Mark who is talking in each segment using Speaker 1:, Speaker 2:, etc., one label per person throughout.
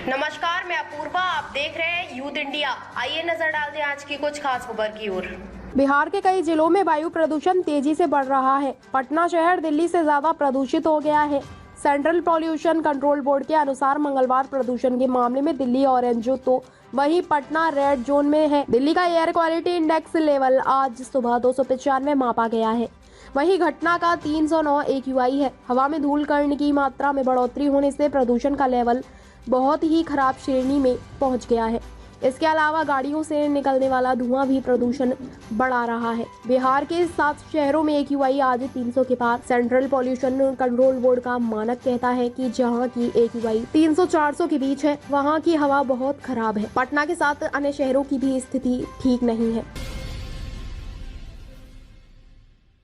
Speaker 1: नमस्कार, मैं अपूर्वा, आप देख रहे हैं यूथ इंडिया। आइए नजर डालते हैं आज की कुछ खास खबर की ओर।
Speaker 2: बिहार के कई जिलों में वायु प्रदूषण तेजी से बढ़ रहा है। पटना शहर दिल्ली से ज्यादा प्रदूषित हो गया है। सेंट्रल पॉल्यूशन कंट्रोल बोर्ड के अनुसार मंगलवार प्रदूषण के मामले में दिल्ली ऑरेंज तो वहीं पटना रेड जोन में है। दिल्ली का एयर क्वालिटी इंडेक्स लेवल आज सुबह 295 मापा गया है। वहीं घटना का 309 AQI है। हवा में धूल कण की मात्रा में बढ़ोतरी होने से प्रदूषण का लेवल बहुत ही खराब श्रेणी में पहुंच गया है। इसके अलावा गाड़ियों से निकलने वाला धुआं भी प्रदूषण बढ़ा रहा है। बिहार के 7 शहरों में AQI आज 300 के पार। सेंट्रल पॉल्यूशन कंट्रोल बोर्ड का मानक कहता है कि जहां की AQI 300-400 के बीच है, वहां की हवा बहुत खराब है। पटना के साथ अन्य शहरों की भी स्थिति ठीक नहीं है।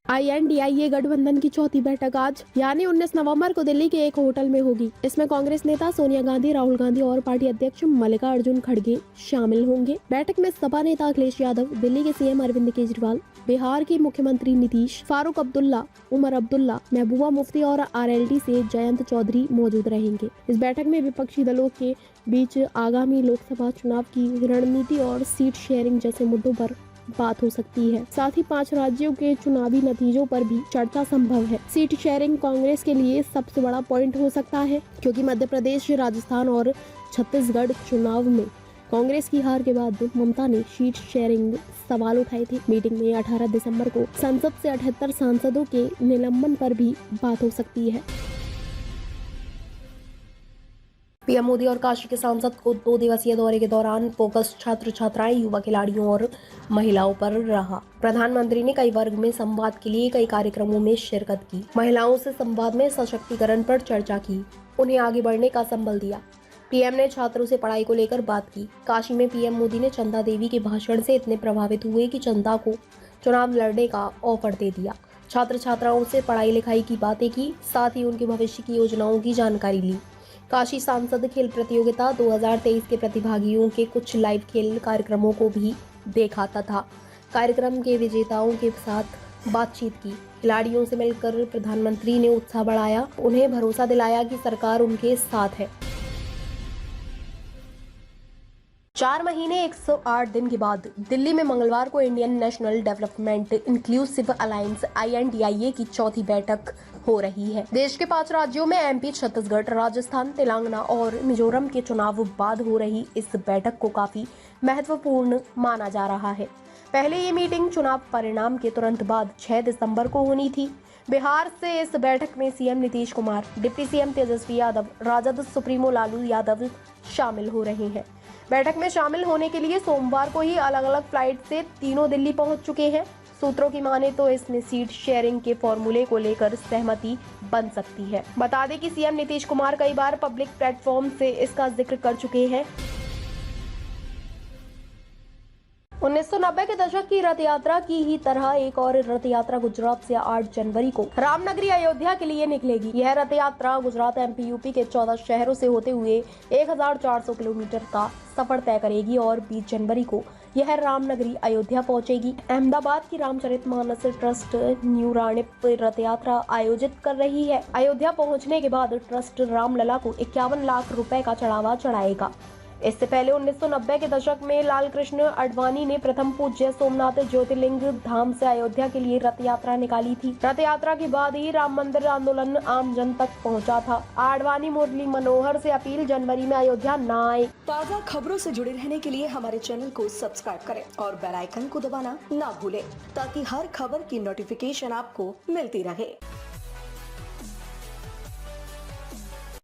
Speaker 2: INDIA गठबंधन की चौथी बैठक आज यानी 19 नवंबर को दिल्ली के एक होटल में होगी। इसमें कांग्रेस नेता सोनिया गांधी, राहुल गांधी और पार्टी अध्यक्ष मल्लिकार्जुन खड़गे शामिल होंगे। बैठक में सपा नेता अखिलेश यादव, दिल्ली के CM अरविंद केजरीवाल, बिहार के मुख्यमंत्री नीतीश, फारूक अब्दुल्ला, उमर अब्दुल्ला, महबूबा मुफ्ती और RLD से जयंत चौधरी मौजूद रहेंगे। इस बैठक में विपक्षी दलों के बीच आगामी लोकसभा चुनाव की रणनीति और सीट शेयरिंग जैसे मुद्दों पर बात हो सकती है। साथ ही 5 राज्यों के चुनावी नतीजों पर भी चर्चा संभव है। सीट शेयरिंग कांग्रेस के लिए सबसे बड़ा पॉइंट हो सकता है, क्योंकि मध्य प्रदेश, राजस्थान और छत्तीसगढ़ चुनाव में कांग्रेस की हार के बाद ममता ने सीट शेयरिंग सवाल उठाए थे। मीटिंग में 18 दिसंबर को संसद से 78 सांसदों के निलंबन पर भी बात हो सकती है। PM मोदी और काशी के सांसद को 2 दिवसीय दौरे के दौरान फोकस छात्र छात्राएं, युवा खिलाड़ियों और महिलाओं पर रहा। प्रधानमंत्री ने कई वर्ग में संवाद के लिए कई कार्यक्रमों में शिरकत की। महिलाओं से संवाद में सशक्तिकरण पर चर्चा की, उन्हें आगे बढ़ने का संबल दिया। PM ने छात्रों से पढ़ाई को लेकर बात की। काशी में PM मोदी ने चंदा देवी के भाषण से इतने प्रभावित हुए कि चंदा को चुनाव लड़ने का ऑफर दे दिया। छात्र छात्राओं से पढ़ाई लिखाई की बातें की, साथ ही उनके भविष्य की योजनाओं की जानकारी ली। काशी सांसद खेल प्रतियोगिता 2023 के प्रतिभागियों के कुछ लाइव खेल कार्यक्रमों को भी देखा तथा कार्यक्रम के विजेताओं के साथ बातचीत की। खिलाड़ियों से मिलकर प्रधानमंत्री ने उत्साह बढ़ाया, उन्हें भरोसा दिलाया कि सरकार उनके साथ है। 4 महीने 108 दिन के बाद दिल्ली में मंगलवार को Indian national development inclusive alliance INDIA की चौथी बैठक हो रही है। देश के 5 राज्यों में MP, छत्तीसगढ़, राजस्थान, तेलंगाना और मिजोरम के चुनाव बाद हो रही इस बैठक को काफी महत्वपूर्ण माना जा रहा है। पहले ये मीटिंग चुनाव परिणाम के तुरंत बाद 6 दिसंबर को होनी थी। बिहार से इस बैठक में CM Nitish Kumar, deputy CM Tejashwi Yadav, Rajad supremo Lalu Yadav शामिल हो रहे हैं। बैठक में शामिल होने के लिए सोमवार को ही अलग अलग फ्लाइट से तीनों दिल्ली पहुंच चुके हैं। सूत्रों की माने तो इसमें सीट शेयरिंग के फॉर्मूले को लेकर सहमति बन सकती है। बता दें कि CM नीतीश कुमार कई बार पब्लिक प्लेटफॉर्म से इसका जिक्र कर चुके हैं। 1990 के दशक की रथ यात्रा की ही तरह एक और रथ यात्रा गुजरात से 8 जनवरी को रामनगरी अयोध्या के लिए निकलेगी। यह रथ यात्रा गुजरात, MP, UP के 14 शहरों से होते हुए 1400 किलोमीटर का सफर तय करेगी और 20 जनवरी को यह रामनगरी अयोध्या पहुंचेगी। अहमदाबाद की रामचरितमानस ट्रस्ट न्यू राणिप रथ यात्रा आयोजित कर रही है। अयोध्या पहुंचने के बाद ट्रस्ट रामलला को 51 लाख रुपए का चढ़ावा चढ़ाएगा। इससे पहले 1990 के दशक में लाल कृष्ण आडवाणी ने प्रथम पूज्य सोमनाथ ज्योतिर्लिंग धाम से अयोध्या के लिए रथ यात्रा निकाली थी। रथ यात्रा के बाद ही राम मंदिर आंदोलन आम जन तक पहुंचा था। आडवाणी मुरली मनोहर से अपील, जनवरी में अयोध्या न आए।
Speaker 3: ताज़ा खबरों से जुड़े रहने के लिए हमारे चैनल को सब्सक्राइब करें और बेल आइकन को दबाना ना भूलें, ताकि हर खबर की नोटिफिकेशन आपको मिलती रहे।